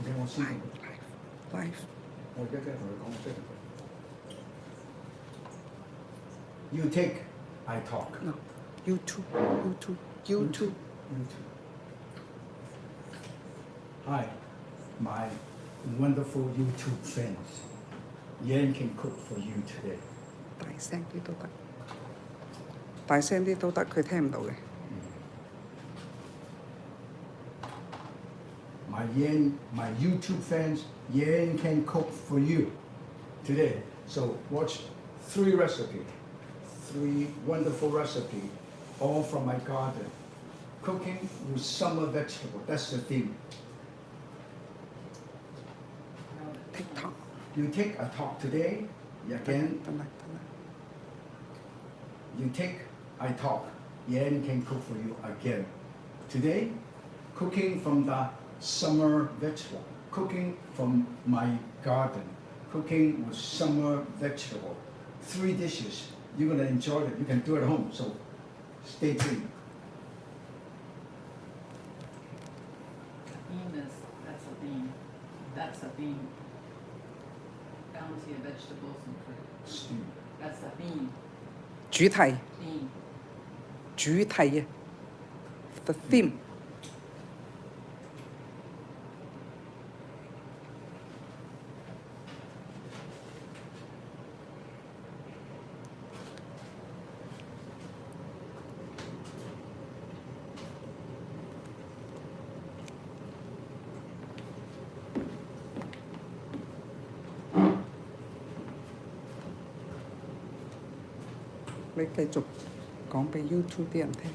聽我先同佢。live 我而家跟同佢講，我即係同佢。You take, I talk. no YouTube Hi, my wonderful YouTube friends. Yan can cook for you today. 大聲啲都得，大聲啲都得，佢聽唔到嘅。My YouTube fans, Yan can cook for you today. So watch 3 recipes, 3 wonderful recipes, all from my garden. Cooking with summer vegetable, that's the theme. TikTok You take a talk today, again, 得啦。 you take, I talk. Yan can cook for you again. Today, cooking from the summer vegetable. Cooking from my garden. Cooking with summer vegetable. 3 dishes. You're gonna enjoy it. You can do it at home. So stay tuned. That's a bean. Bounty of vegetables and fruit. Stew. That's a bean. 主題 Bean. 主題啊，the theme。你繼續講俾 YouTube 啲人聽，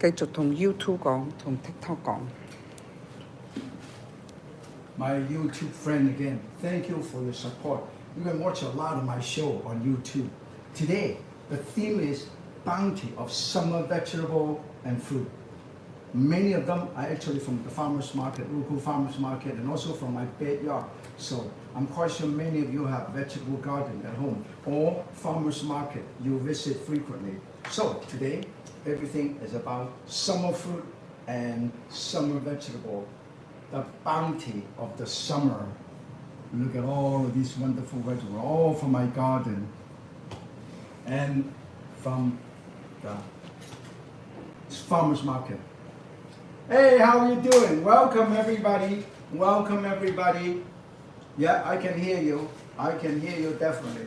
繼續同 YouTube 講，同 TikTok 講。My YouTube friend again, thank you for your support. You can watch a lot of my show on YouTube. Today, the theme is bounty of summer vegetable and fruit. Many of them are actually from the farmers market, local farmers market, and also from my backyard. So I'm quite sure many of you have vegetable garden at home or farmers market you visit frequently. So today, everything is about summer fruit and summer vegetable, the bounty of the summer. Look at all of these wonderful vegetables, all from my garden and from the farmers market. Hey, how are you doing? Welcome everybody. Welcome everybody. Yeah, I can hear you. I can hear you definitely.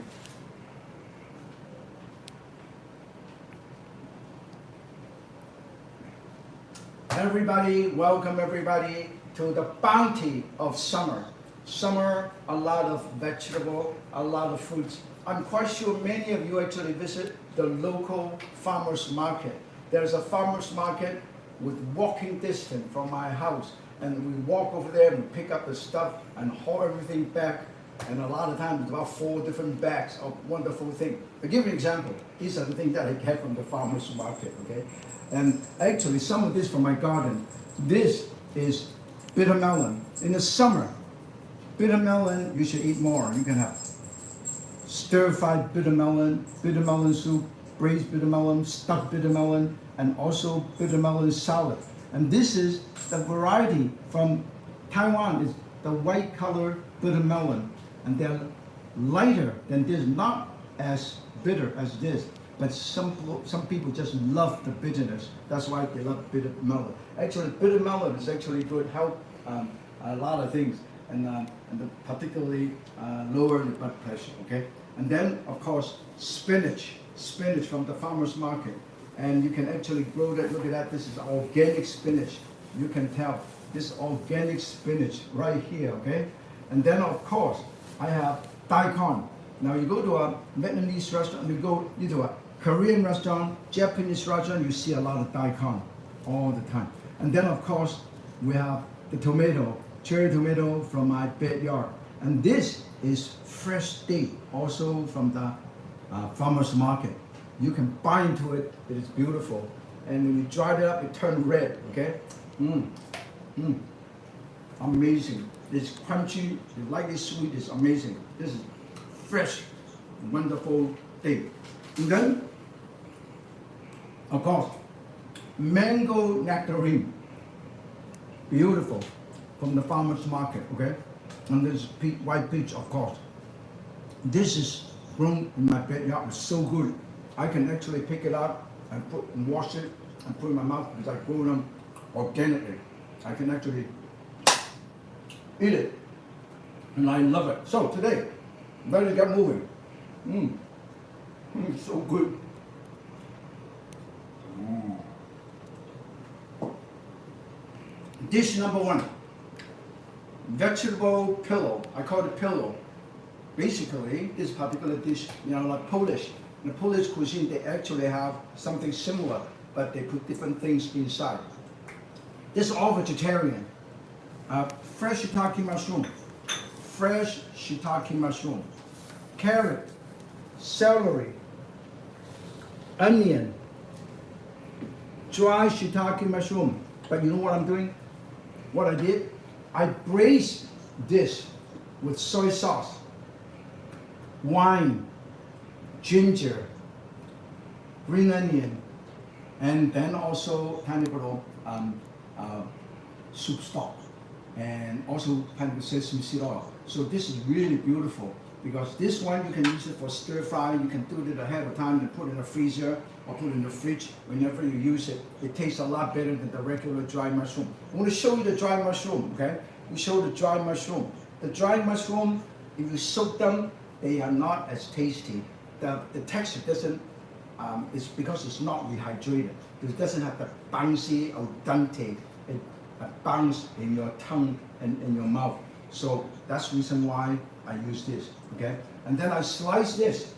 Everybody, welcome everybody to the bounty of summer. Summer, a lot of vegetable, a lot of fruits. I'm quite sure many of you actually visit the local farmers market. There's a farmers market with walking distance from my house, and we walk over there and pick up the stuff and haul everything back, and a lot of times about 4 different bags of wonderful things. To give you an example, these are the things that I get from the farmers market, okay? And actually some of this from my garden. This is bitter melon. In the summer, bitter melon you should eat more. You can have stir-fried bitter melon soup, braised bitter melon, stuffed bitter melon, and also bitter melon salad. And this is the variety from Taiwan. It's the white color bitter melon. And they're lighter than this, not as bitter as this. But some people just love the bitterness. That's why they love bitter melon. Actually, bitter melon is actually good, help a lot of things, and particularly lower the blood pressure, okay? And then, of course, spinach from the farmer's market. And you can actually grow that. Look at that. This is organic spinach. You can tell this organic spinach right here, okay? And then, of course, I have daikon. Now, you go to a Vietnamese restaurant, you go to a Korean restaurant, Japanese restaurant, you see a lot of daikon all the time. And then, of course, we have the tomato, cherry tomato from my backyard. And this is fresh steak, also from the farmer's market. You can bite into it, it is beautiful. And when you dry it up, it turns red, okay? Amazing. It's crunchy, you like it sweet, it's amazing. This is fresh, wonderful thing. And then, of course, mango nectarine. Beautiful. from the farmer's market, okay? And there's white peach, of course. This is grown in my backyard. It's so good. I can actually pick it up and wash it and put it in my mouth because I grow them organically. I can actually eat it, and I love it. So today, let's get moving. So good. Dish number 1, vegetable pillow. I call it pillow. Basically, this particular dish, like Polish. In the Polish cuisine, they actually have something similar, but they put different things inside. This is all vegetarian. Fresh shiitake mushroom, carrot, celery, onion, dry shiitake mushroom. But you know what I'm doing? What I did? I braised this with soy sauce, wine, ginger, green onion, and then also kind of little soup stock, and also kind of sesame seed oil. So this is really beautiful because this one you can use it for stir fry. You can do it ahead of time and put it in the freezer or put it in the fridge. Whenever you use it, it tastes a lot better than the regular dry mushroom. I'm going to show you the dry mushroom, okay? We show the dry mushroom. The dry mushroom, if you soak them, they are not as tasty. The texture doesn't, it's because it's not rehydrated. It doesn't have the bouncy al dente, bounce in your tongue and in your mouth. So that's the reason why I use this, okay? And then I slice this,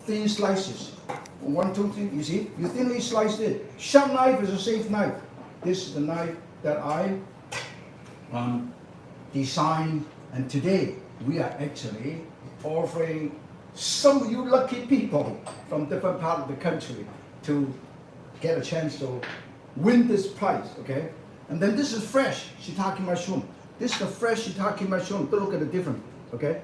thin slices. 1, 2, 3, you see? You thinly slice it. Sharp knife is a safe knife. This is the knife that I designed, and today we are actually offering some of you lucky people from different parts of the country to get a chance to win this prize, okay? And then this is fresh shiitake mushroom. This is the fresh shiitake mushroom. Look at the difference, okay?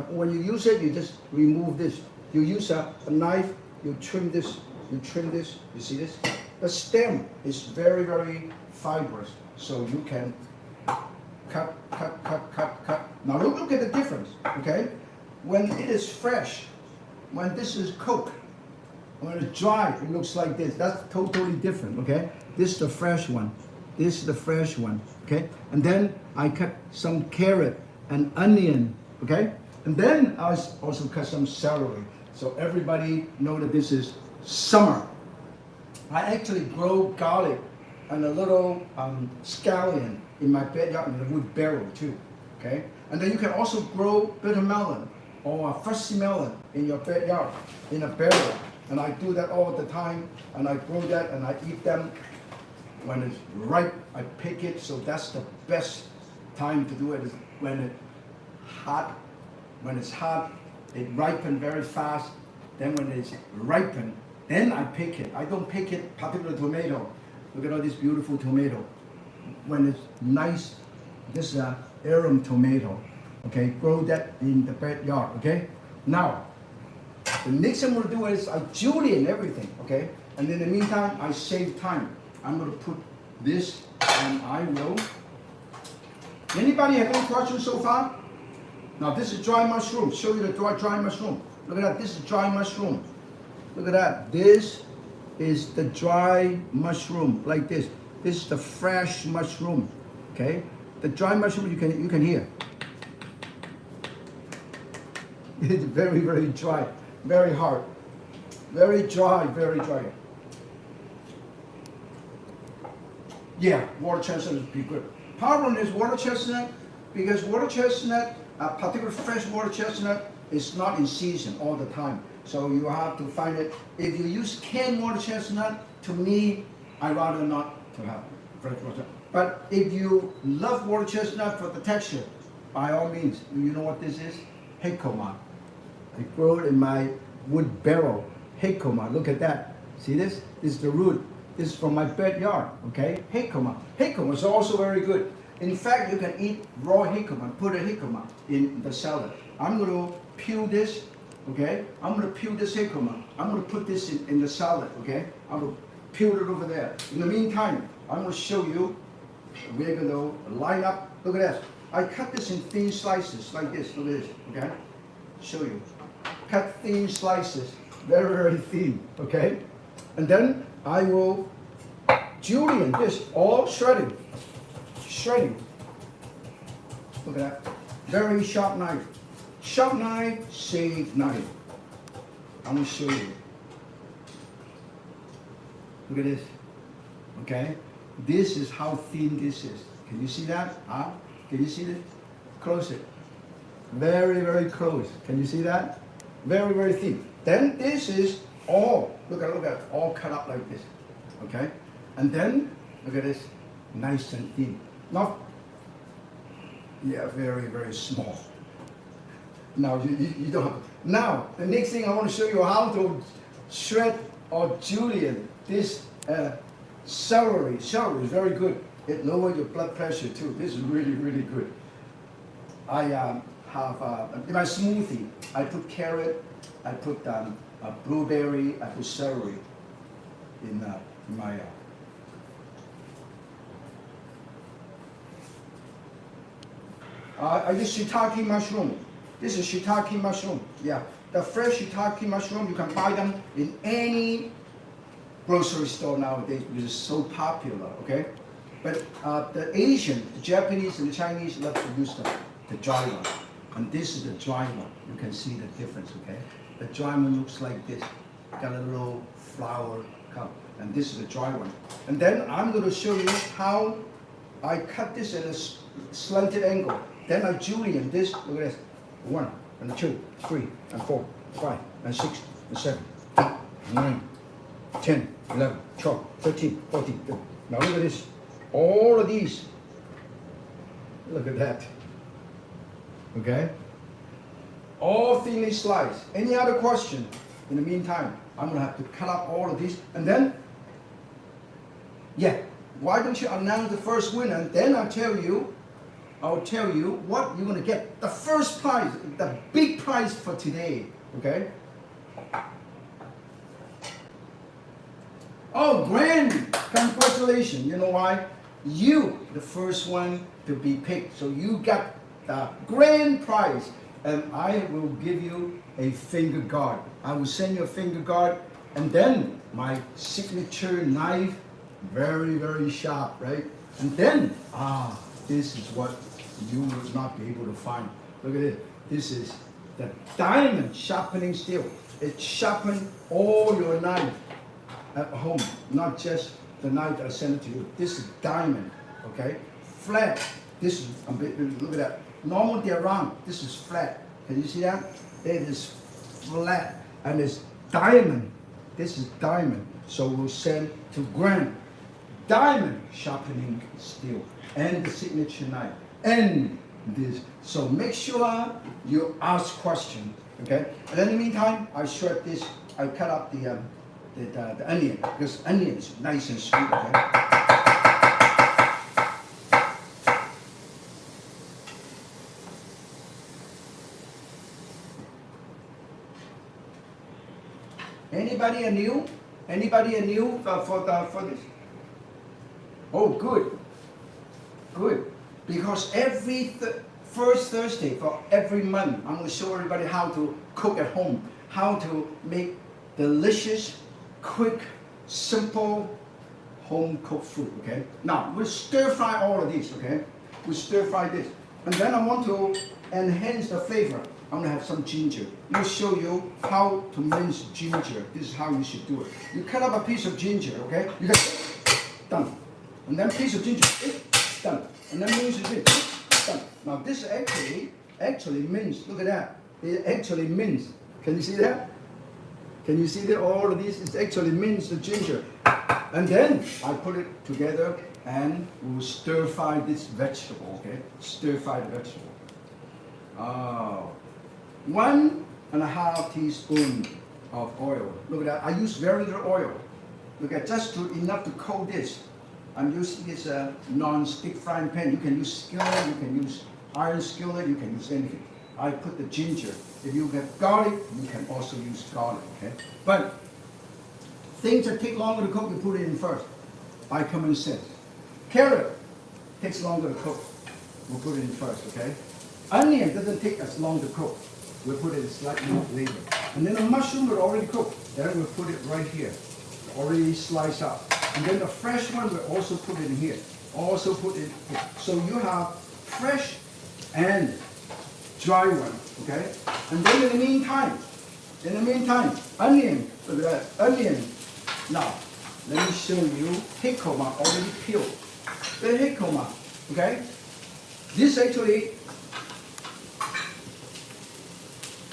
When you use it, you just remove this. You use a knife, you trim this, you see this? The stem is very, very fibrous, so you can cut. Now look at the difference, okay? When it is fresh, when this is cooked, when it's dry, it looks like this. That's totally different, okay? This is the fresh one. This is the fresh one, okay? And then I cut some carrot and onion, okay? And then I also cut some celery. So everybody know that this is summer. I actually grow garlic and a little scallion in my backyard in the wood barrel too, okay? And then you can also grow bitter melon or a fuzzy melon in your backyard in a barrel. And I do that all the time, and I grow that and I eat them. When it's ripe, I pick it, so that's the best time to do it, is when it's hot. When it's hot, it ripens very fast. Then when it's ripened, then I pick it. I don't pick it, particular tomato. Look at all this beautiful tomato. When it's nice, this is an heirloom tomato. Okay, grow that in the backyard, okay? Now, the next thing I'm gonna do is I julienne everything, okay? And in the meantime, I save time. I'm gonna put this, and I will. Anybody have any questions so far? Now this is dry mushroom. Show you the dry mushroom. Look at that. This is dry mushroom. Look at that. This is the dry mushroom, like this. This is the fresh mushroom. Okay. The dry mushroom you can hear. It's very, very dry, very hard, very dry, very dry. Yeah, water chestnut is pretty good. Problem is water chestnut, because water chestnut, particularly fresh water chestnut, is not in season all the time. So you have to find it. If you use canned water chestnut, to me, I rather not to have fresh water. But if you love water chestnut for the texture, by all means, you know what this is? Hikkoman. I grow it in my wood barrel. Hikkoman, look at that. See this? This is the root. This is from my backyard, okay? Hikkoman. Hikkoman is also very good. In fact, you can eat raw hikkoman, put a hikkoman in the salad. I'm going to peel this, okay? I'm going to peel this hikkoman. I'm going to put this in the salad, okay? I'm going to peel it over there. In the meantime, I'm going to show you, we're going to line up Look at that. I cut this in thin slices like this. Look at this. Okay? Show you. Cut thin slices, very, very thin. Okay? And then I will julienne this, all shredding. Shredding. Look at that. Very sharp knife. Sharp knife, save knife. I'm going to show you. Look at this. Okay? This is how thin this is. Can you see that? Huh? Can you see this? Close it. Very, very close. Can you see that? Very, very thin. Then this is all, look at, all cut up like this. Okay? And then, look at this, nice and thin. Not, yeah, very, very small. Now, you don't have, now, the next thing I want to show you how to shred or julienne this celery. Celery is very good. It lowers your blood pressure too. This is really, really good. I have, in my smoothie, I put carrot, I put blueberry, I put celery in my I use shiitake mushroom. This is shiitake mushroom. Yeah, the fresh shiitake mushroom, you can buy them in any grocery store nowadays because it's so popular, okay? But the Asian, the Japanese and the Chinese love to use the dry one. And this is the dry one. You can see the difference, okay? The dry one looks like this. Got a little flower cup. And this is the dry one. And then I'm going to show you how I cut this in a slanted angle. Then I julienne this, look at this. 1 and 2, 3 and 4, 5 and 6 and 7, 8, 9, 10, 11, 12, 13, 14. Now look at this. All of these. Look at that. Okay? All thinly sliced. Any other question? In the meantime, I'm going to have to cut up all of these. And then, yeah, why don't you announce the first winner? And then I'll tell you what you're going to get. The first prize, the big prize for today. Okay? Oh, grand! Congratulations. You know why? You, the first one to be picked. So you got the grand prize. And I will give you a finger guard. I will send you a finger guard. And then my signature knife. Very, very sharp, right? And then, this is what you will not be able to find. Look at it. This is the diamond sharpening steel. It sharpens all your knife at home, not just the knife that I sent it to you. This is diamond, okay? Flat. This is, look at that. Normal they're round. This is flat. Can you see that? It is flat. And it's diamond. This is diamond. So we'll send to grand. Diamond sharpening steel. And the signature knife. And this. So make sure you ask questions, okay? And in the meantime, I shred this. I cut up the onion, because onion is nice and sweet, okay? Anybody new? Anybody new for this? Oh, good. Good. Because every first Thursday for every month, I'm going to show everybody how to cook at home, how to make delicious, quick, simple, home-cooked food, okay? Now, we'll stir-fry all of these, okay? We'll stir-fry this. And then I want to enhance the flavor. I'm going to have some ginger. We'll show you how to mince ginger. This is how you should do it. You cut up a piece of ginger, okay? You get done. And then piece of ginger, done. And then mince it, done. Now this actually minced. Look at that. It actually minced. Can you see that? Can you see that all of this is actually minced the ginger? And then I put it together and we'll stir fry this vegetable, okay? Stir fry the vegetable. 1.5 teaspoons of oil. Look at that. I use very little oil. Look at just enough to coat this. I'm using this non-stick frying pan. You can use skillet, you can use iron skillet, you can use anything. I put the ginger. If you get garlic, you can also use garlic, okay? But things that take longer to cook, you put it in first, by common sense. Carrot takes longer to cook. We'll put it in first, okay? Onion doesn't take as long to cook. We'll put it slightly later. And then the mushroom will already cooked. Then we'll put it right here. Already sliced up. And then the fresh one we'll also put it in here. Also put it here. So you have fresh and dry one, okay? And then in the meantime, onion, look at that, onion. Now, let me show you jicama already peeled. The jicama, okay? This actually,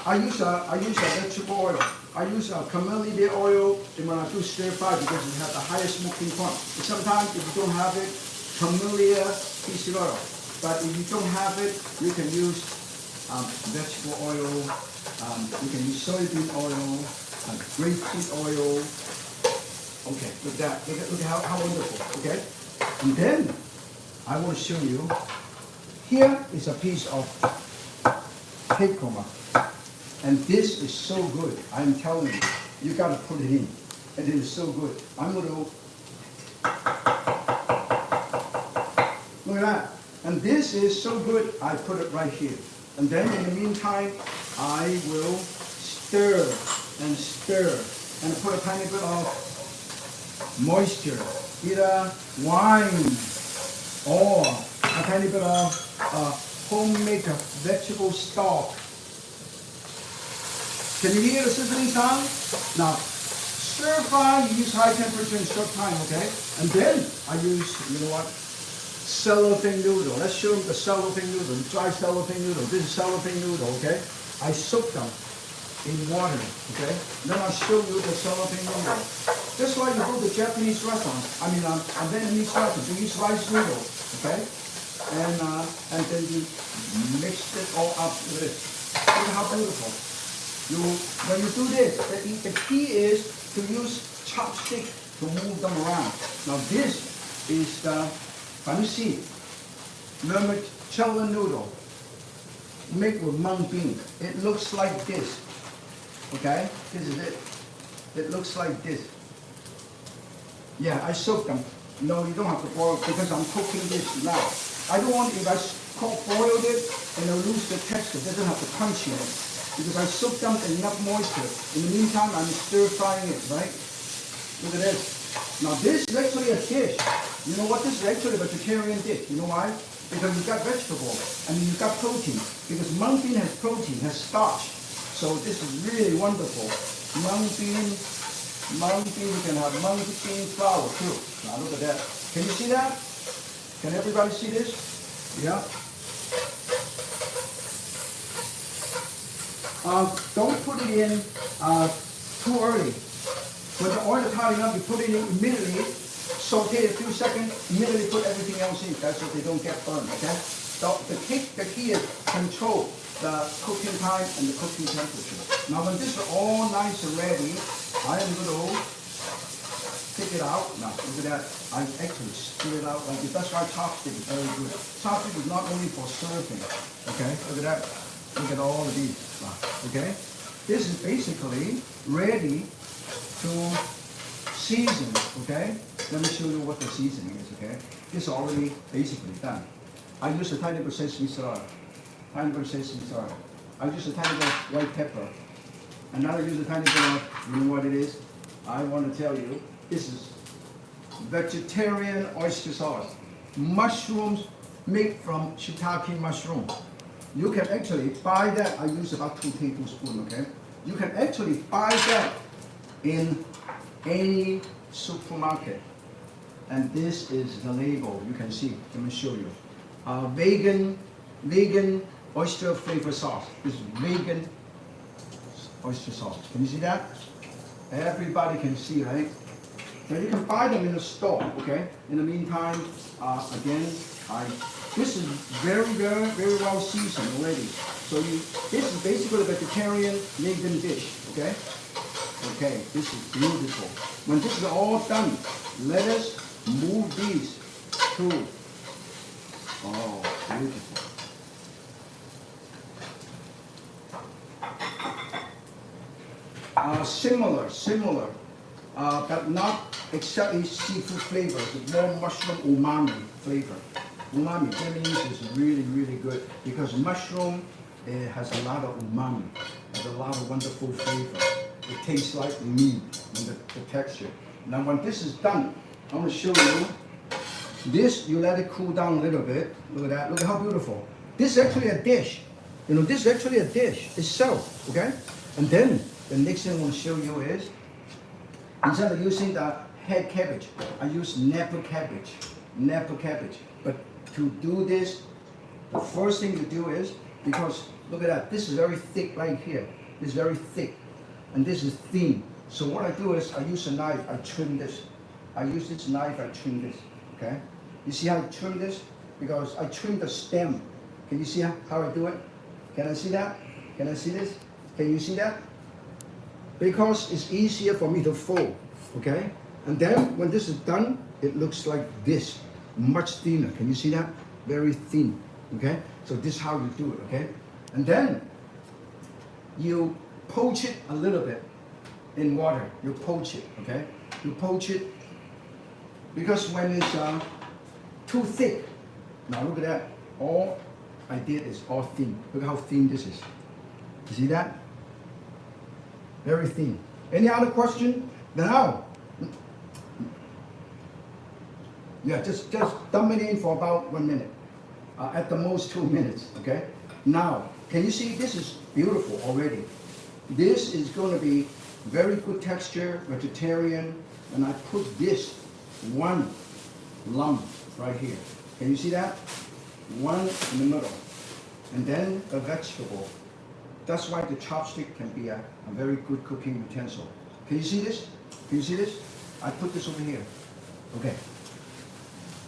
I use a vegetable oil. I use a camellia oil when I do stir fry because it has the highest smoking point. But sometimes if you don't have it, camellia seed oil. But if you don't have it, you can use vegetable oil. You can use soybean oil, grapeseed oil. Okay, look at that. Look at how wonderful. Okay, and then I will show you. Here is a piece of jicama. And this is so good. I'm telling you, you gotta put it in. And it is so good. I'm gonna look at that. And this is so good, I put it right here. And then in the meantime, I will stir and put a tiny bit of moisture, either wine or a tiny bit of homemade vegetable stock. Can you hear the sizzling sound? Now, stir fry, you use high temperature in short time, okay? And then I use, you know what? Cellophane noodle. Let's show them the cellophane noodle, dry cellophane noodle. This is cellophane noodle, okay? I soak them in water, okay? Then I'll show you the cellophane noodle. Just like you go to Japanese restaurants, a Vietnamese restaurant, you use rice noodle, okay? And then you mix it all up with it. Look how beautiful. When you do this, the key is to use chopstick to move them around. Now this is the fancy vermicelli noodle made with mung bean. It looks like this. Okay, this is it. It looks like this. Yeah, I soak them. No, you don't have to boil because I'm cooking this now. I don't want, if I boiled it and I lose the texture, it doesn't have the crunch in it. Because I soaked them in enough moisture. In the meantime, I'm stir frying it, right? Look at this. Now this is actually a dish. You know what? This is actually a vegetarian dish. You know why? Because you've got vegetable and you've got protein. Because mung bean has protein, has starch. So this is really wonderful. Mung bean, you can have mung bean flour too. Now look at that. Can you see that? Can everybody see this? Yeah. Don't put it in too early. When the oil is hot enough, you put it in immediately, saute it a few seconds, immediately put everything else in. That's so they don't get burned, okay? So the key is control the cooking time and the cooking temperature. Now when this is all nice and ready, I am going to take it out. Now look at that. I actually stir it out like this. That's why chopstick is very good. Chopstick is not only for serving, okay? Look at that. Look at all of these. Okay? This is basically ready to season, okay? Let me show you what the seasoning is, okay? This is already basically done. I use a tiny bit of sesame oil. I use a tiny bit of white pepper. And now I use a tiny bit of, you know what it is? I want to tell you, this is vegetarian oyster sauce. Mushrooms made from shiitake mushroom. You can actually buy that. I use about 2 tablespoons, okay? You can actually buy that in any supermarket. And this is the label. You can see. Let me show you. Vegan oyster flavor sauce. This is vegan oyster sauce. Can you see that? Everybody can see, right? Now you can buy them in the store, okay? In the meantime, again, this is very well seasoned already. So this is basically a vegetarian vegan dish, okay? Okay, this is beautiful. When this is all done, let us move these to, oh, beautiful. Similar, but not exactly seafood flavors. It's more mushroom umami flavor. Umami, that means it's really, really good because mushroom has a lot of umami, has a lot of wonderful flavor. It tastes like meat in the texture. Now when this is done, I'm going to show you. This, you let it cool down a little bit. Look at that. Look at how beautiful. This is actually a dish. You know, this is actually a dish itself, okay? And then the next thing I want to show you is, instead of using the head cabbage, I use Napa cabbage. Napa cabbage. But to do this, the first thing you do is, because look at that, this is very thick right here. This is very thick. And this is thin. So what I do is I use a knife, I trim this. I use this knife, I trim this. Okay? You see how I trim this? Because I trim the stem. Can you see how I do it? Can I see that? Can I see this? Can you see that? Because it's easier for me to fold. Okay? And then when this is done, it looks like this. Much thinner. Can you see that? Very thin. Okay? So this is how you do it. Okay? And then you poach it a little bit in water. You poach it. Okay? You poach it because when it's too thick, now look at that. All I did is all thin. Look how thin this is. You see that? Very thin. Any other question? Now, yeah, just dump it in for about 1 minute. At the most 2 minutes, okay? Now, can you see this is beautiful already? This is going to be very good texture, vegetarian, and I put this one lump right here. Can you see that? One in the middle. And then a vegetable. That's why the chopstick can be a very good cooking utensil. Can you see this? Can you see this? I put this over here. Okay.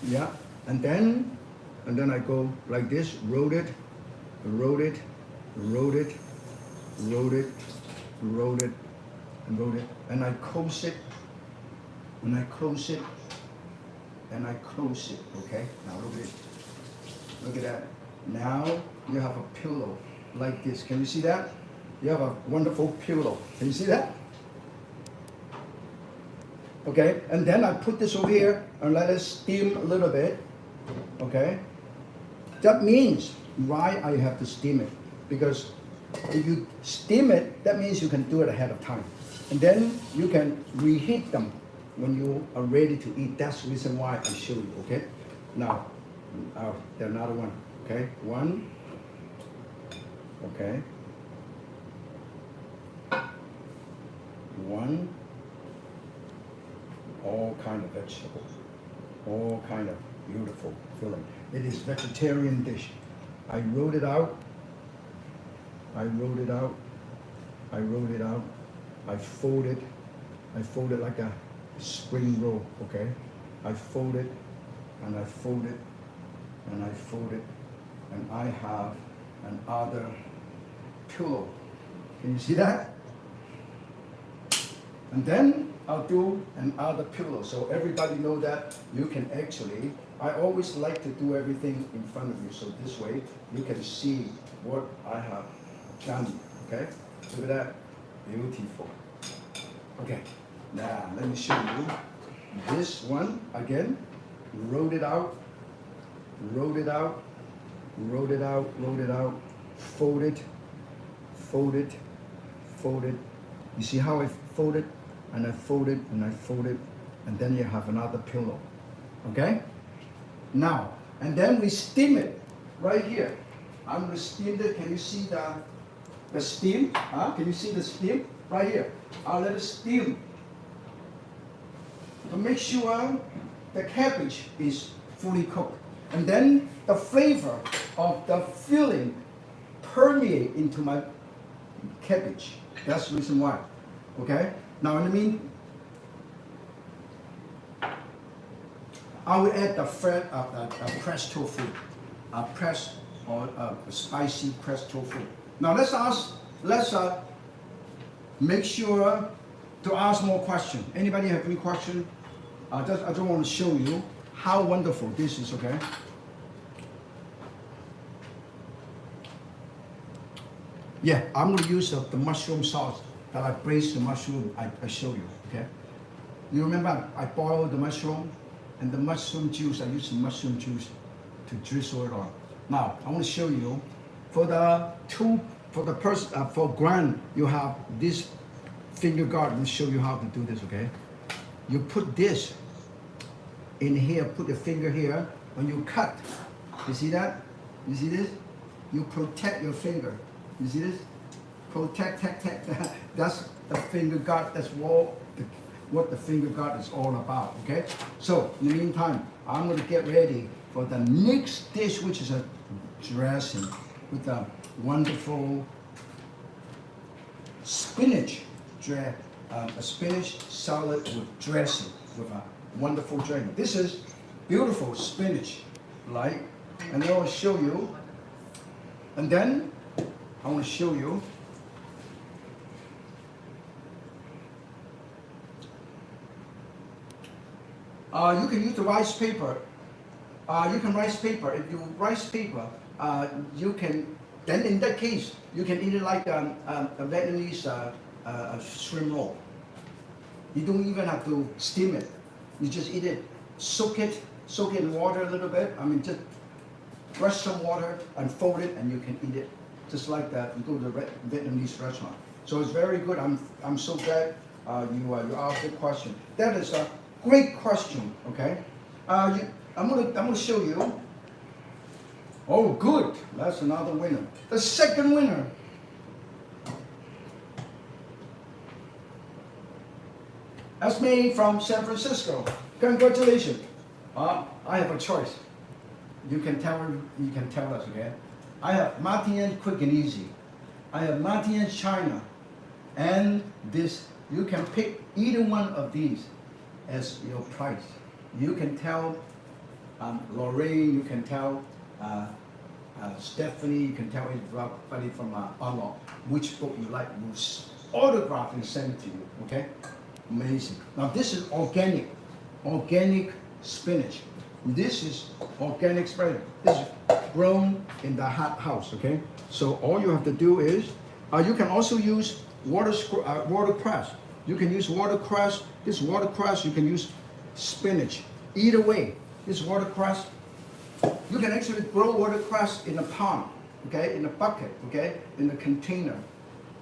Yeah. And then I go like this, roll it, roll it, roll it, roll it, roll it, and roll it. And I close it. And I close it. And I close it. Okay? Now look at it. Look at that. Now you have a pillow like this. Can you see that? You have a wonderful pillow. Can you see that? Okay, and then I put this over here and let it steam a little bit. Okay? That means why I have to steam it. Because if you steam it, that means you can do it ahead of time. And then you can reheat them when you are ready to eat. That's the reason why I show you, okay? Now, there's another one, okay? One, okay? One, all kind of vegetables, all kind of beautiful filling. It is vegetarian dish. I rolled it out, I rolled it out, I rolled it out, I fold it like a spring roll, okay? I fold it, and I fold it, and I fold it, and I have another pillow. Can you see that? And then I'll do another pillow. So everybody know that you can actually, I always like to do everything in front of you. So this way you can see what I have done, okay? Look at that, beautiful. Okay, now let me show you this one again. Roll it out, roll it out, roll it out, roll it out, fold it, fold it, fold it. You see how I fold it? And I fold it, and I fold it, and then you have another pillow, okay? Now, and then we steam it right here. I'm gonna steam it. Can you see the steam? Can you see the steam? Right here. I'll let it steam to make sure the cabbage is fully cooked. And then the flavor of the filling permeate into my cabbage. That's the reason why, okay? Now, in the mean, I will add the pressed tofu, pressed or spicy pressed tofu. Now let's make sure to ask more questions. Anybody have any question? I just want to show you how wonderful this is. Okay. Yeah, I'm going to use the mushroom sauce that I braised the mushroom. I showed you. Okay. You remember I boiled the mushroom, and the mushroom juice. I used the mushroom juice to drizzle it on. Now I want to show you for grand you have this finger guard. Let me show you how to do this. Okay, you put this in here, put your finger here. When you cut, you see that? You see this? You protect your finger. You see this? Protect. That's the finger guard. That's what the finger guard is all about. Okay. So in the meantime, I'm going to get ready for the next dish, which is a dressing with a wonderful spinach a spinach salad with dressing, with a wonderful dressing. This is beautiful spinach, like, and then I'll show you. And then I want to show you you can use the rice paper. You can rice paper. If you rice paper, you can. Then in that case, you can eat it like a Vietnamese shrimp roll. You don't even have to steam it. You just eat it. Soak it in water a little bit. I mean, just brush some water and fold it, and you can eat it just like that. You go to the Vietnamese restaurant. So it's very good. I'm so glad you asked the question. That is a great question. Okay, I'm gonna show you. Oh, good. That's another winner. The second winner. That's me from San Francisco. Congratulations. I have a choice. You can tell us, okay? I have Martin Quick and Easy. I have Martin China. And this, you can pick either one of these as your price. You can tell Lorraine, you can tell Stephanie, you can tell everybody from Arnold which book you like. We'll autograph and send it to you, okay? Amazing. Now this is organic spinach. This is organic spinach. This is grown in the hot house, okay? So all you have to do is, you can also use watercress. You can use watercress. This watercress, you can use spinach. Either way, this watercress, you can actually grow watercress in a pond, okay? In a bucket, okay? In a container,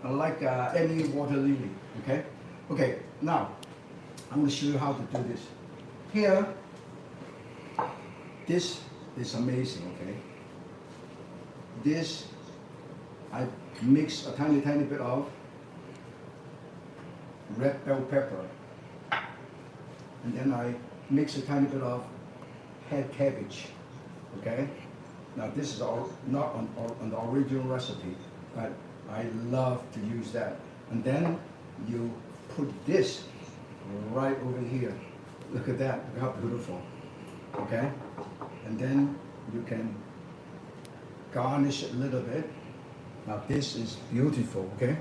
like any water lily, okay? Okay, now, I'm going to show you how to do this. Here, this is amazing, okay? This, I mix a tiny bit of red bell pepper. And then I mix a tiny bit of head cabbage, okay? Now this is not on the original recipe, but I love to use that. And then you put this right over here. Look at that, look how beautiful, okay? And then you can garnish it a little bit. Now this is beautiful, okay?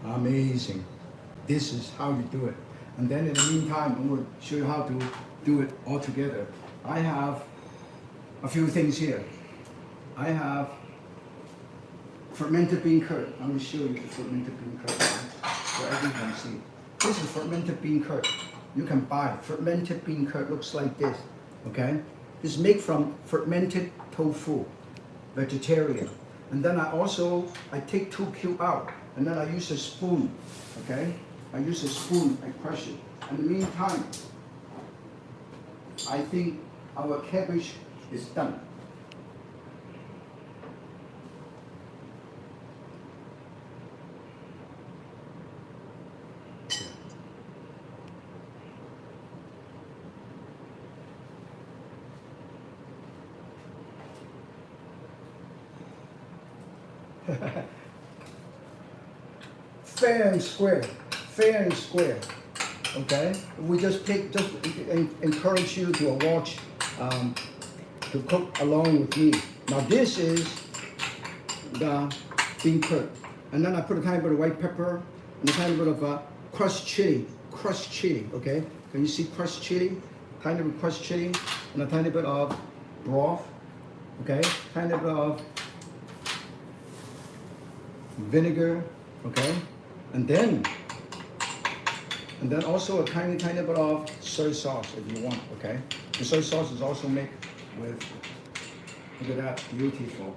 Amazing. This is how you do it. And then in the meantime, I'm going to show you how to do it all together. I have a few things here. I have fermented bean curd. I'm going to show you the fermented bean curd so everyone can see. This is fermented bean curd. You can buy fermented bean curd. Looks like this, okay? It's made from fermented tofu, vegetarian. And then I take 2 cubes out, and then I use a spoon, okay? I use a spoon, I crush it. In the meantime, I think our cabbage is done. Fair and square, okay? We just encourage you to watch, to cook along with me. Now this is the bean curd, and then I put a tiny bit of white pepper and a tiny bit of crushed chili, okay? Can you see crushed chili? Tiny bit of crushed chili and a tiny bit of broth, okay? Tiny bit of vinegar, okay? And then also a tiny bit of soy sauce if you want, okay? The soy sauce is also made with, look at that, beautiful.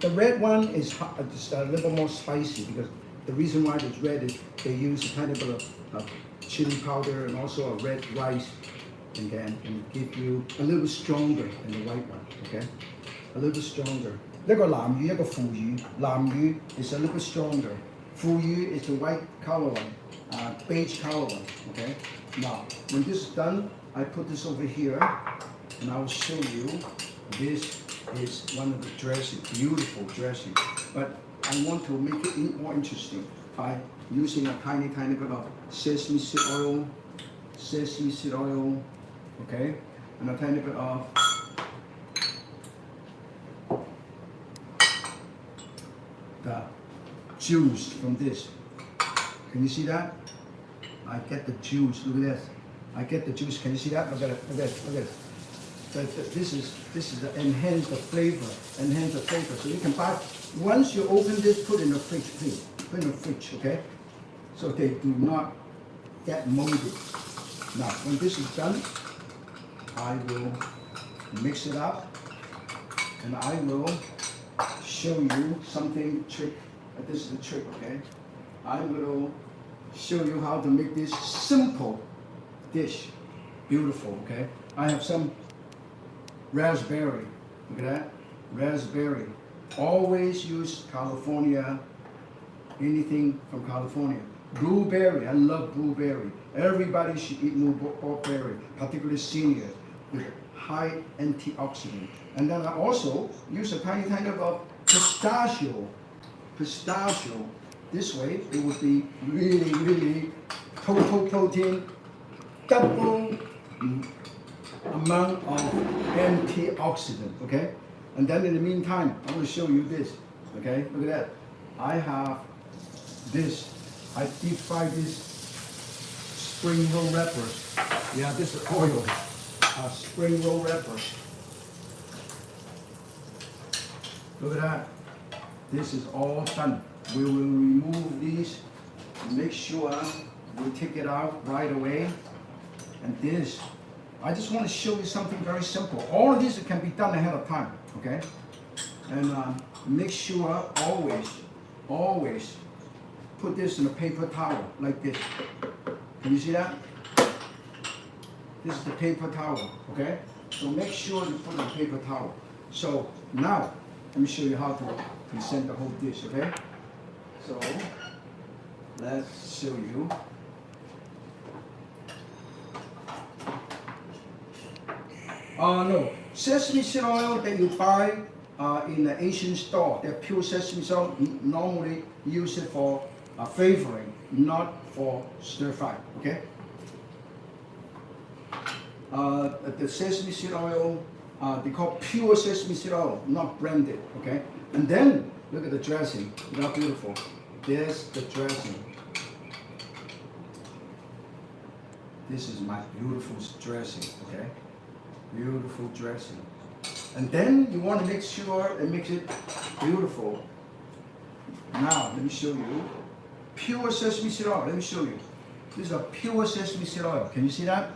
The red one is just a little more spicy because the reason why it's red is they use a tiny bit of chili powder and also a red rice, and then give you a little bit stronger than the white one. Okay, a little bit stronger. 一個南魚，一個腐魚。南魚 is a little bit stronger. 腐魚 is the white color one, beige color one. Okay. Now, when this is done, I put this over here, and I will show you. This is one of the dressing, beautiful dressing. But I want to make it more interesting by using a tiny bit of sesame seed oil, okay, and a tiny bit of the juice from this. Can you see that? I get the juice. Look at this. I get the juice. Can you see that? Look at it. Look at it. Look at it. This is the enhance the flavor. Enhance the flavor. So you can buy. Once you open this, put in the fridge, please. Put in the fridge, okay? So they do not get molded. Now, when this is done, I will mix it up, and I will show you something trick. This is the trick, okay? I will show you how to make this simple dish beautiful, okay? I have some raspberry. Look at that, raspberry. Always use California, anything from California. Blueberry, I love blueberry. Everybody should eat blueberry, particularly seniors, with high antioxidant. And then I also use a tiny of pistachio. Pistachio. This way, it would be really total protein, double amount of antioxidant, okay? And then in the meantime, I will show you this, okay? Look at that. I have this. I deep fry this spring roll wrappers. Yeah, this is oil. Spring roll wrappers. Look at that. This is all done. We will remove these. Make sure we take it out right away. And this, I just want to show you something very simple. All of this can be done ahead of time, okay? And make sure always put this in a paper towel like this. Can you see that? This is the paper towel, okay? So make sure you put it in a paper towel. So now, let me show you how to present the whole dish, okay? So, let's show you. No, sesame seed oil that you buy in the Asian store, they're pure sesame seed oil, normally use it for flavoring, not for stir fry, okay? The sesame seed oil, they call pure sesame seed oil, not blended, okay? And then, look at the dressing, look how beautiful. There's the dressing. This is my beautiful dressing, okay? Beautiful dressing. And then you want to make sure and mix it beautiful. Now, let me show you. Pure sesame seed oil, let me show you. This is a pure sesame seed oil. Can you see that?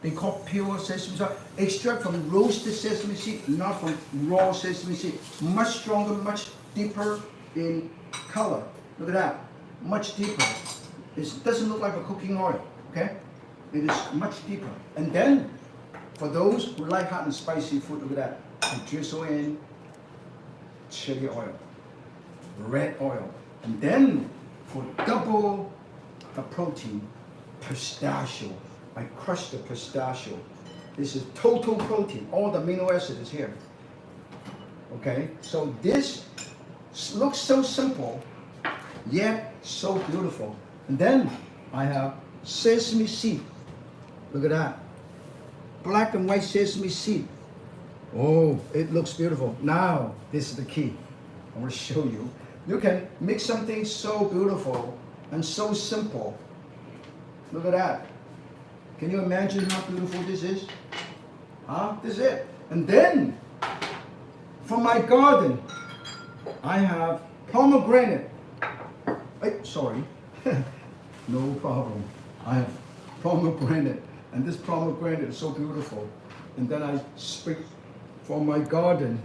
They call pure sesame seed oil. Extract from roasted sesame seed, not from raw sesame seed. Much stronger, much deeper in color. Look at that. Much deeper. It doesn't look like a cooking oil, okay? It is much deeper. And then, for those who like hot and spicy food, look at that. You drizzle in chili oil, red oil. And then, for double the protein, pistachio. I crushed the pistachio. This is total protein. All the amino acid is here. Okay, so this looks so simple, yet so beautiful. And then I have sesame seed. Look at that. Black and white sesame seed. Oh, it looks beautiful. Now, this is the key. I want to show you. You can make something so beautiful and so simple. Look at that. Can you imagine how beautiful this is? Huh? This is it. And then, from my garden, I have pomegranate. Hey, sorry. No problem. I have pomegranate, and this pomegranate is so beautiful. And then I sprinkle from my garden,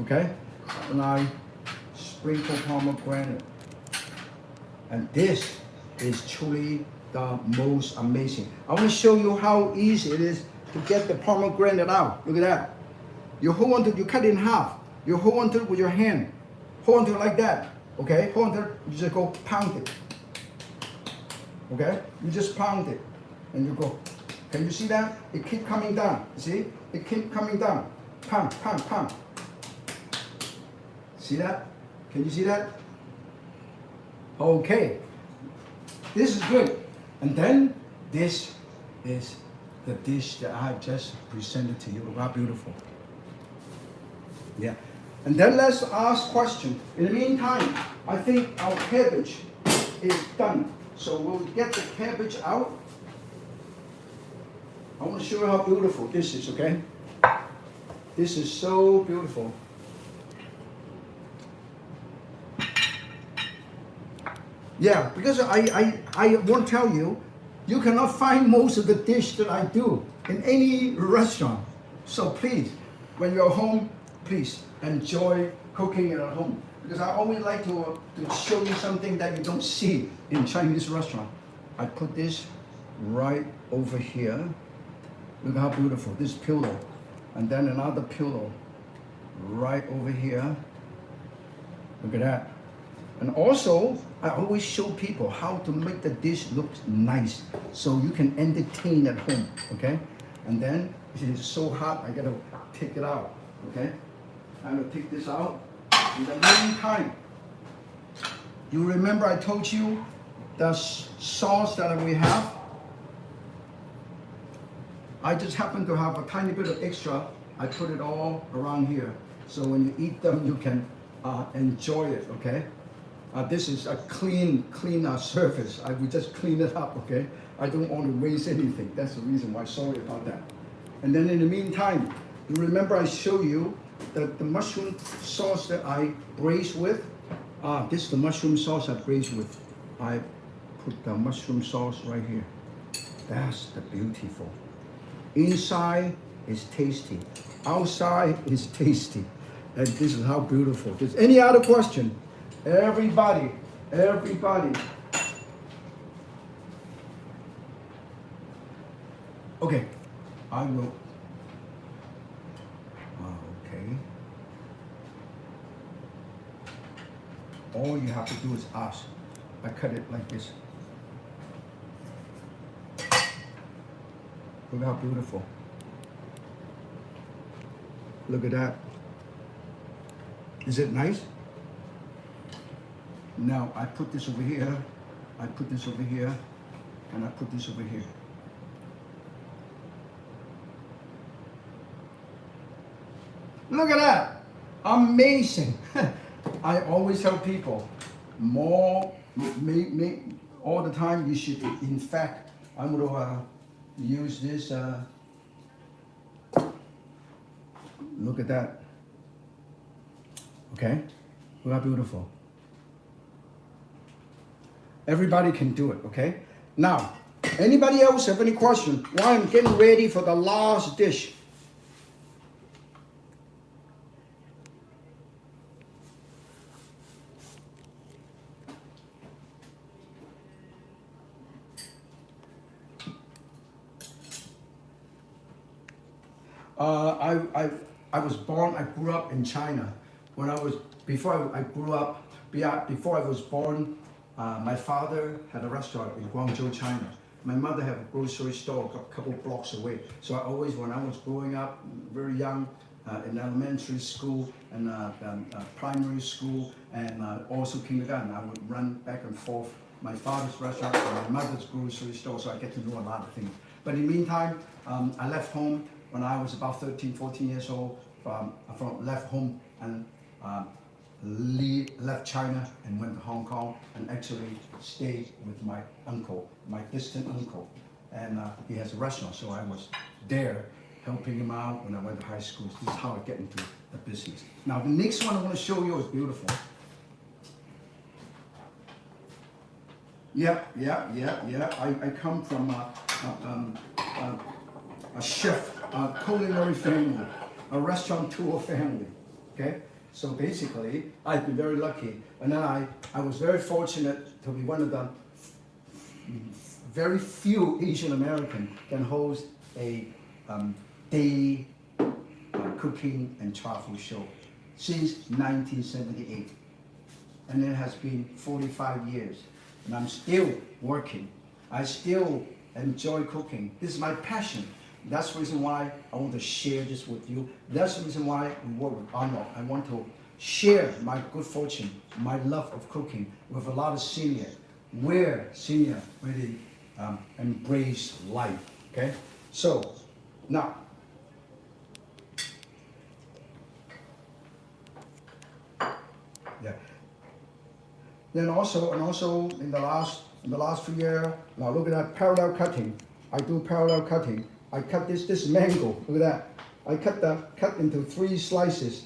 okay? And I sprinkle pomegranate. And this is truly the most amazing. I want to show you how easy it is to get the pomegranate out. Look at that. You hold onto it, you cut it in half. You hold onto it with your hand. Hold onto it like that. Okay? Hold onto it, you just go pound it. Okay? You just pound it. And you go. Can you see that? It keep coming down. See? It keep coming down. Pound, pound, pound. See that? Can you see that? Okay. This is good. And then this is the dish that I just presented to you. Look how beautiful. Yeah. And then let's ask questions. In the meantime, I think our cabbage is done. So we'll get the cabbage out. I want to show you how beautiful this is, okay? This is so beautiful. Yeah, because I won't tell you, you cannot find most of the dish that I do in any restaurant. So please, when you're home, please enjoy cooking it at home. Because I always like to show you something that you don't see in Chinese restaurant. I put this right over here. Look how beautiful, this pillow. And then another pillow right over here. Look at that. And also, I always show people how to make the dish look nice so you can entertain at home, okay? And then, it is so hot, I gotta take it out, okay? I'm gonna take this out. In the meantime, you remember I told you the sauce that we have? I just happen to have a tiny bit of extra. I put it all around here. So when you eat them, you can enjoy it, okay? This is a clean surface. We just clean it up, okay? I don't want to waste anything. That's the reason why. Sorry about that. And then in the meantime, you remember I showed you the mushroom sauce that I braised with. This is the mushroom sauce I braised with. I put the mushroom sauce right here. That's the beautiful. Inside is tasty. Outside is tasty. And this is how beautiful. There's any other question? Everybody. Okay, I will. Okay. All you have to do is ask. I cut it like this. Look how beautiful. Look at that. Is it nice? Now I put this over here, I put this over here, and I put this over here. Look at that! Amazing! I always tell people, more, all the time you should, in fact, I'm going to use this, look at that. Okay? Look how beautiful. Everybody can do it, okay? Now, anybody else have any question while I'm getting ready for the last dish? I was born, I grew up in China. Before I grew up, before I was born, my father had a restaurant in Guangzhou, China. My mother had a grocery store a couple blocks away. So I always, when I was growing up, very young, in elementary school and primary school and also kindergarten, I would run back and forth my father's restaurant and my mother's grocery store, so I get to know a lot of things. But in the meantime, I left home when I was about 13, 14 years old, left home and left China and went to Hong Kong and actually stayed with my uncle, my distant uncle. And he has a restaurant, so I was there helping him out when I went to high school. This is how I get into the business. Now the next one I want to show you is beautiful. Yeah. I come from a chef, a culinary family, a restaurateur family. Okay, so basically, I've been very lucky, and then I was very fortunate to be one of the very few Asian American can host a daily cooking and travel show since 1978, and it has been 45 years, and I'm still working. I still enjoy cooking. This is my passion. That's the reason why I want to share this with you. That's the reason why we work with Arnold. I want to share my good fortune, my love of cooking with a lot of senior, where senior really embrace life. Okay, so now. Yeah. Then also in the last few years, now look at that parallel cutting. I do parallel cutting. I cut this mango. Look at that. I cut into three slices,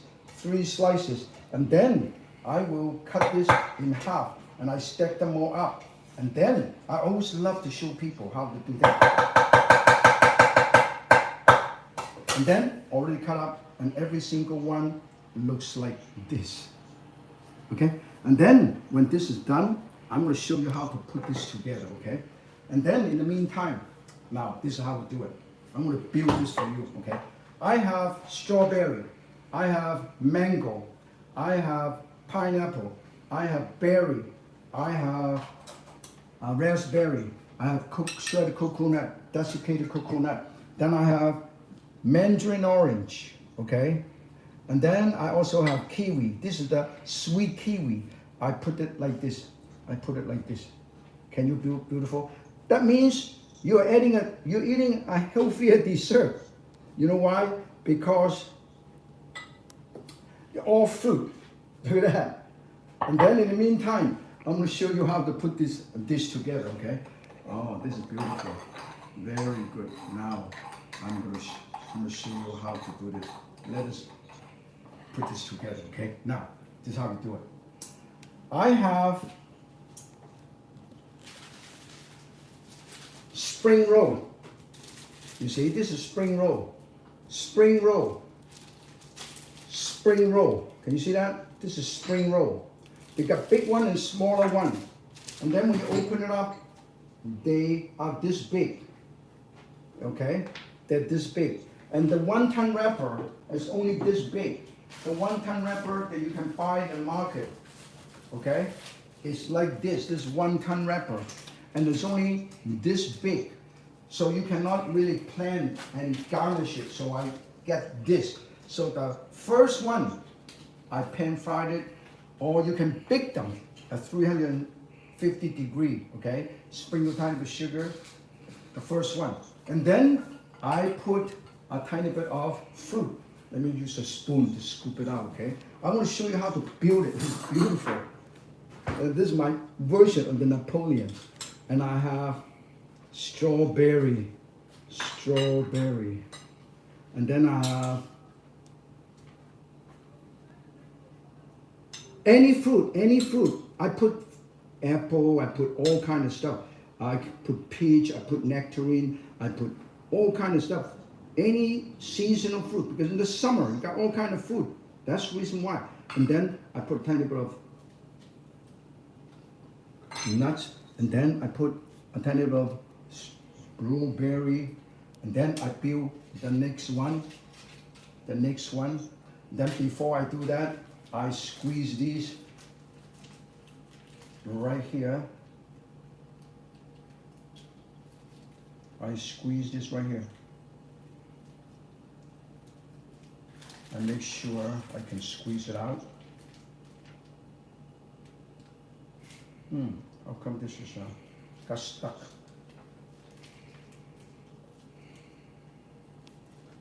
and then I will cut this in half, and I stack them all up. And then I always love to show people how to do that. And then already cut up, and every single one looks like this. Okay? And then when this is done, I'm going to show you how to put this together, okay? And then in the meantime, now this is how we do it. I'm going to build this for you, okay? I have strawberry, I have mango, I have pineapple, I have berry, I have raspberry, I have shredded coconut, desiccated coconut. Then I have mandarin orange, okay? And then I also have kiwi. This is the sweet kiwi. I put it like this. Can you do beautiful? That means you're eating a healthier dessert. You know why? Because you're all fruit. Look at that. And then in the meantime, I'm going to show you how to put this dish together, okay? Oh, this is beautiful. Very good. Now, I'm going to show you how to do this. Let us put this together, okay? Now, this is how we do it. I have spring roll. You see, this is spring roll. Spring roll. Spring roll. Can you see that? This is spring roll. They got big one and smaller one. And then when you open it up, they are this big. Okay? They're this big. And the 1-ton wrapper is only this big. The 1-ton wrapper that you can buy in the market, okay, it's like this 1-ton wrapper, and it's only this big, so you cannot really plan and garnish it. So I get this. So the first one, I pan fried it, or you can bake them at 350 degree, okay. Sprinkle a tiny bit of sugar, the first one, and then I put a tiny bit of fruit. Let me use a spoon to scoop it out, okay? I want to show you how to build it. It's beautiful. This is my version of the Napoleon. And I have strawberry. And then I have any fruit. I put apple, I put all kind of stuff. I put peach, I put nectarine, I put all kind of stuff. Any seasonal fruit, because in the summer you got all kind of fruit. That's the reason why. And then I put a tiny bit of nuts, and then I put a tiny bit of blueberry, and then I build the next one. Then before I do that, I squeeze these right here. I squeeze this right here. And make sure I can squeeze it out. How come this is got stuck?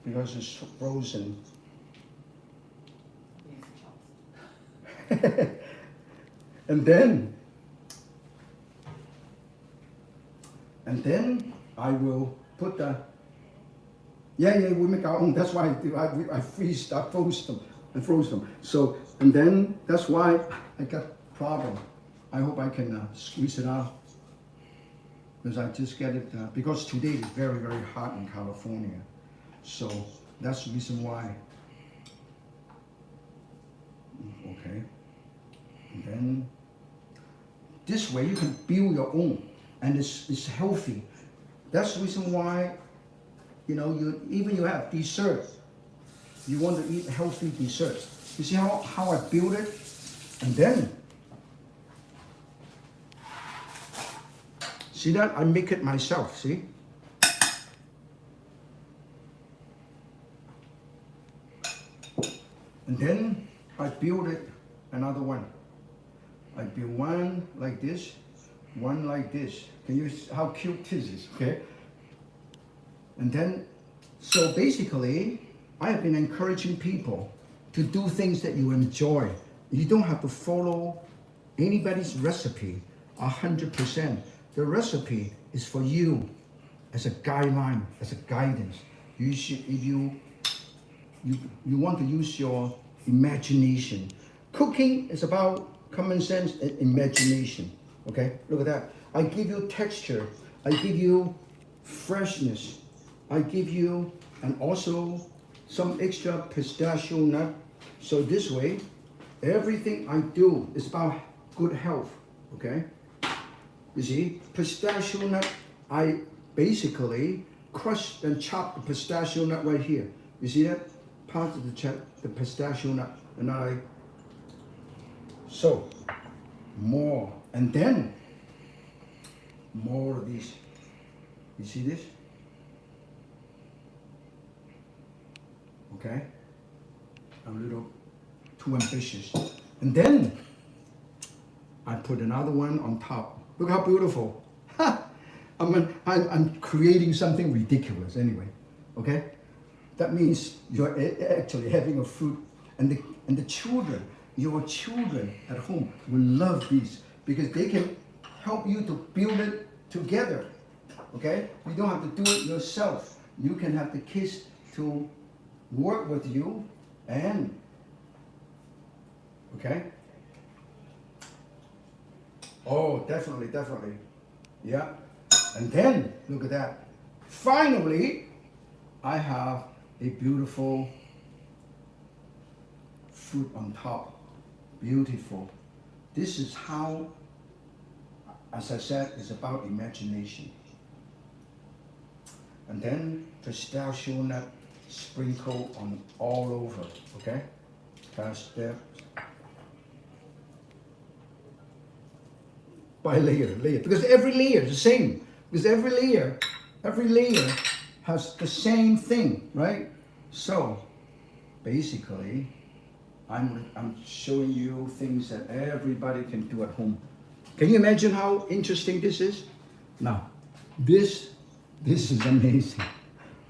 Because it's frozen. And then I will put the we make our own. That's why I froze them. So, and then that's why I got problem. I hope I can squeeze it out. because I just get it because today is very, very hot in California. So that's the reason why. Okay. And then this way you can build your own, and it's healthy. That's the reason why, you know, you have dessert. You want to eat healthy dessert. You see how I build it? And then, see that? I make it myself, see? And then I build it another one. I build one like this, one like this. Can you see how cute this is, okay? And then, so basically, I have been encouraging people to do things that you enjoy. You don't have to follow anybody's recipe 100%. The recipe is for you as a guideline, as a guidance. You should, if you want to use your imagination. Cooking is about common sense and imagination. Okay, look at that. I give you texture. I give you freshness. I give you, and also some extra pistachio nut. So this way, everything I do is about good health. Okay, you see, pistachio nut. I basically crush and chop the pistachio nut right here. You see that? Part of the pistachio nut, and so more, and then more of these. You see this? Okay, I'm a little too ambitious, and then I put another one on top. Look how beautiful. I'm creating something ridiculous anyway. Okay. That means you're actually having a fruit, and the children, your children at home will love these because they can help you to build it together. Okay? You don't have to do it yourself. You can have the kids to work with you, and okay? Oh, definitely, definitely. Yeah. And then look at that. Finally, I have a beautiful fruit on top. Beautiful. This is how, as I said, it's about imagination. And then pistachio nut sprinkle on all over, okay? Past there. By layer, because every layer is the same. Because every layer has the same thing, right? So basically, I'm showing you things that everybody can do at home. Can you imagine how interesting this is? Now, this is amazing.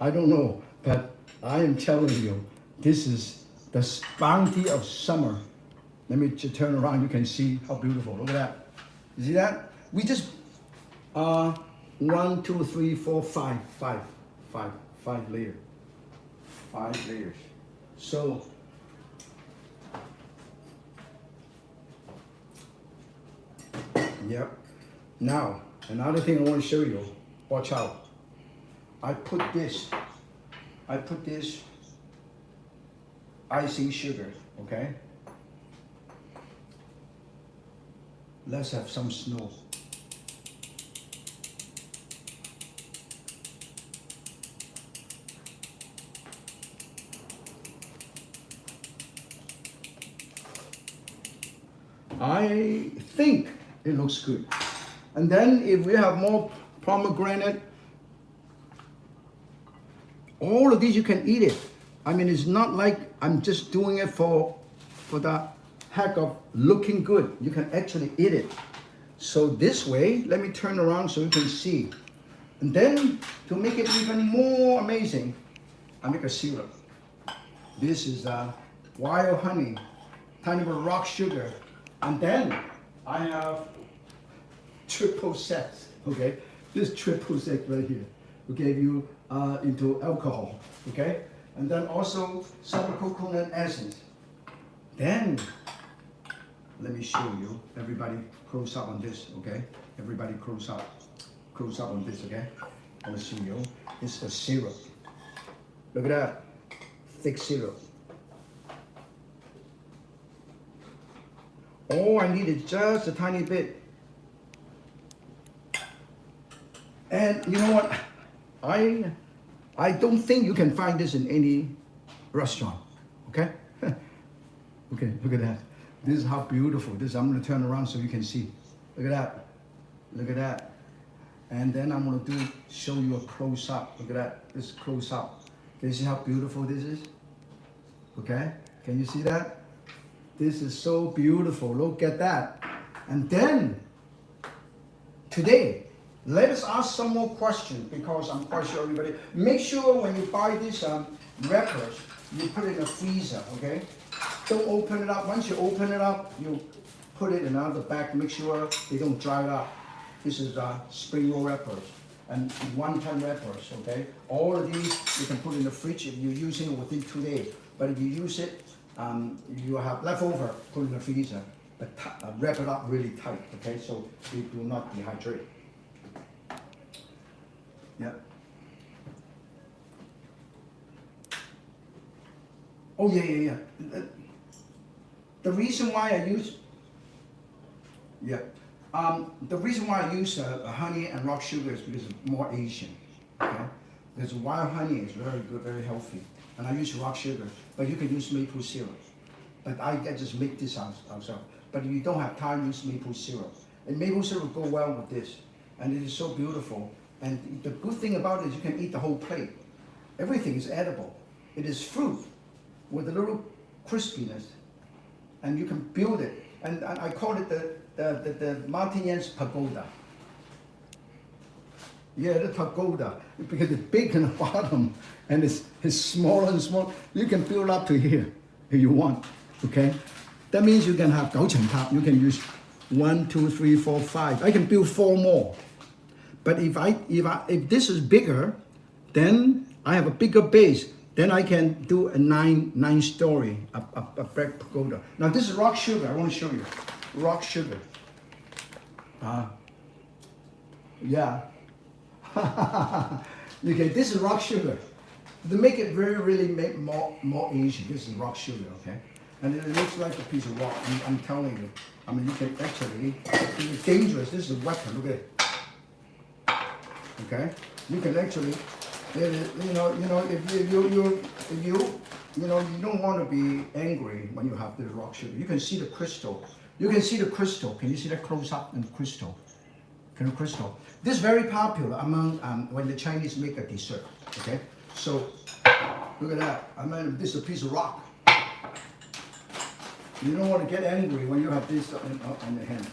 I don't know, but I am telling you, this is the bounty of summer. Let me just turn around. You can see how beautiful. Look at that. You see that? We just 1, 2, 3, 4, 5 layers. 5 layers. So yep. Now another thing I want to show you. Watch out. I put this icing sugar, okay? Let's have some snow. I think it looks good. And then if we have more pomegranate, all of these you can eat it. I mean, it's not like I'm just doing it for the heck of looking good. You can actually eat it. So this way, let me turn around so you can see. And then to make it even more amazing, I make a syrup. This is wild honey, tiny bit of rock sugar, and then I have triple sets. Okay, this triple set right here. Okay, you into alcohol. Okay, and then also some coconut essence. Then let me show you. Everybody close up on this. Okay, everybody close up. close up on this, okay? I want to show you. It's the syrup. Look at that. Thick syrup. All I need is just a tiny bit. And you know what? I don't think you can find this in any restaurant. Okay? Okay, look at that. This is how beautiful. This I'm gonna turn around so you can see. Look at that. Look at that. And then I'm gonna show you a close up. Look at that. This is close up. Can you see how beautiful this is? Okay? Can you see that? This is so beautiful. Look at that. And then today, let us ask some more questions because I'm quite sure everybody. Make sure when you buy these wrappers, you put it in a freezer, okay? Don't open it up. Once you open it up, you put it in another bag. Make sure they don't dry up. This is spring roll wrappers and one-time wrappers, okay? All of these you can put in the fridge if you're using it within 2 days. But if you use it, you have leftover, put in the freezer. But wrap it up really tight, okay? So it will not dehydrate. Yeah. Oh yeah. The reason why I use the reason why I use honey and rock sugar is because it's more Asian. Okay? Because wild honey is very good, very healthy, and I use rock sugar. But you can use maple syrup. But I just make this ourselves. But if you don't have time, use maple syrup. And maple syrup go well with this, and it is so beautiful. And the good thing about it is you can eat the whole plate. Everything is edible. It is fruit with a little crispiness, and you can build it. And I call it the Martinez pagoda. Yeah, the pagoda, because it's big in the bottom and it's smaller and smaller. You can build up to here if you want. Okay, that means you can have 9層塔. You can use 1, 2, 3, 4, 5. I can build 4 more. But if this is bigger, then I have a bigger base. Then I can do a 9-story a black pagoda. Now this is rock sugar. I want to show you rock sugar. Yeah. Okay, this is rock sugar. To make it really make more Asian, this is rock sugar. Okay, and it looks like a piece of rock. I'm telling you. I mean, you can actually. It's dangerous. This is a weapon. Look at it. Okay, you can actually, you know, if you don't want to be angry when you have the rock sugar. You can see the crystal. You can see the crystal. Can you see that close up in crystal? Crystal. This is very popular among when the Chinese make a dessert. Okay, so look at that. I mean, this is a piece of rock. You don't want to get angry when you have this on your hand.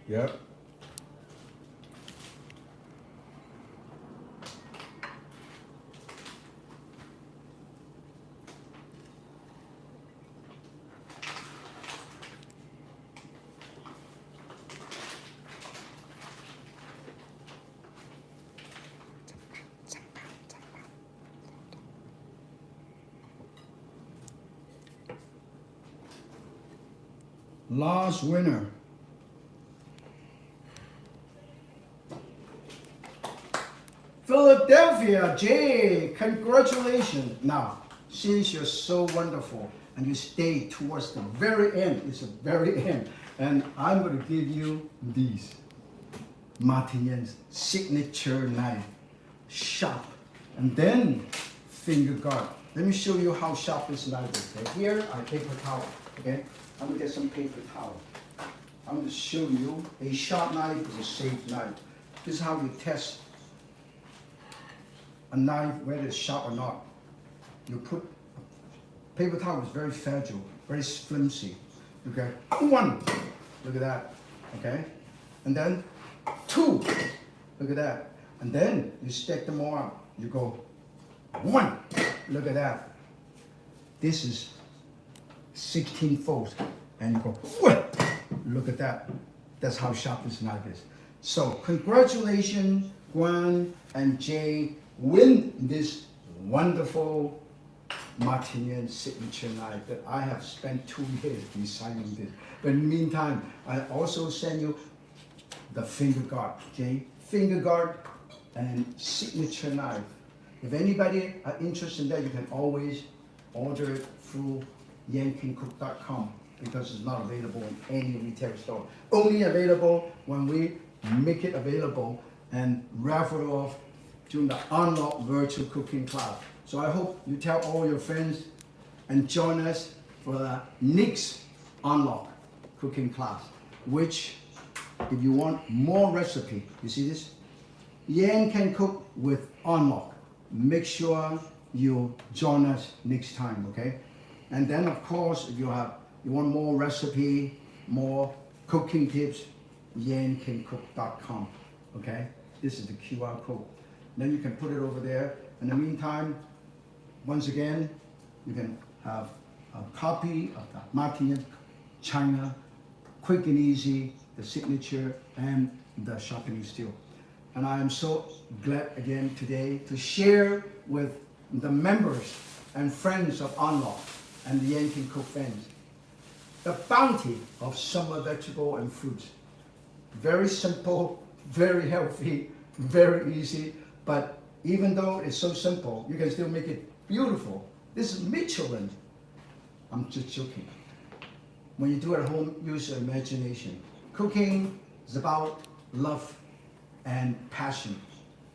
Yep. Last winner. Philadelphia, Jay, congratulations. Now, since you're so wonderful and you stay towards the very end, it's the very end, and I'm going to give you these Martinez signature knife, sharp, and then finger guard. Let me show you how sharp this knife is. Okay? Here, I paper towel. Okay, I'm going to get some paper towel. I'm going to show you a sharp knife is a safe knife. This is how you test a knife, whether it's sharp or not. You put, paper towel is very fragile, very flimsy. Okay, 1, look at that, okay? And then 2, look at that. And then you stack them all up. You go 1, look at that. This is 16 folds. And you go, look at that. That's how sharp this knife is. So congratulations, Guan and Jay, win this wonderful Martinian signature knife that I have spent 2 years designing this. But in the meantime, I also send you the finger guard, okay? Finger guard and signature knife. If anybody are interested in that, you can always order it through yankincook.com because it's not available in any retail store. Only available when we make it available and raffle it off during the Unlock virtual cooking class. So I hope you tell all your friends and join us for the next Unlock cooking class, which if you want more recipe, you see this? Yan Can Cook with Unlock. Make sure you join us next time, okay? And then of course, if you want more recipe, more cooking tips, yancancook.com, okay? This is the QR code. Then you can put it over there. In the meantime, once again, you can have a copy of the Martinian China, quick and easy, the signature, and the sharpening steel. And I am so glad again today to share with the members and friends of Unlock and the Yan Can Cook fans the bounty of summer vegetable and fruits. Very simple, very healthy, very easy, but even though it's so simple, you can still make it beautiful. This is Michelin. I'm just joking. When you do it at home, use your imagination. Cooking is about love and passion.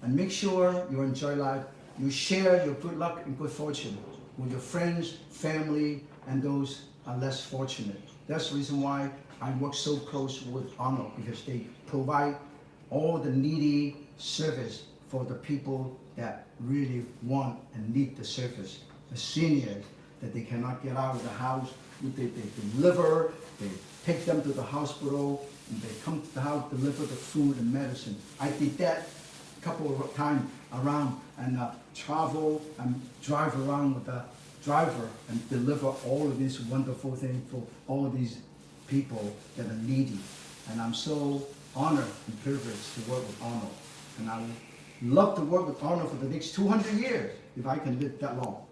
And make sure you enjoy life. You share your good luck and good fortune with your friends, family, and those are less fortunate. That's the reason why I work so close with Unlock, because they provide all the needy service for the people that really want and need the service. The seniors that they cannot get out of the house, they deliver, they take them to the hospital, and they come to the house, deliver the food and medicine. I did that a couple of times around and travel and drive around with the driver and deliver all of these wonderful things for all of these people that are needy. And I'm so honored and privileged to work with Arnold. And I would love to work with Arnold for the next 200 years if I can live that long.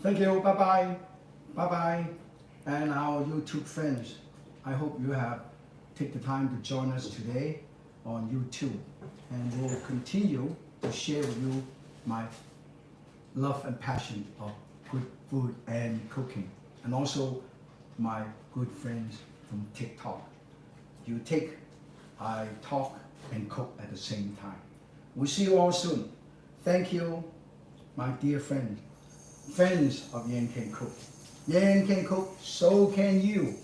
Thank you, bye-bye, bye-bye. And our YouTube friends, I hope you have take the time to join us today on YouTube. And we'll continue to share with you my love and passion of good food and cooking. And also my good friends from TikTok. You take, I talk and cook at the same time. We'll see you all soon. Thank you, my dear friends of Yan Can Cook. Yan Can Cook, so can you.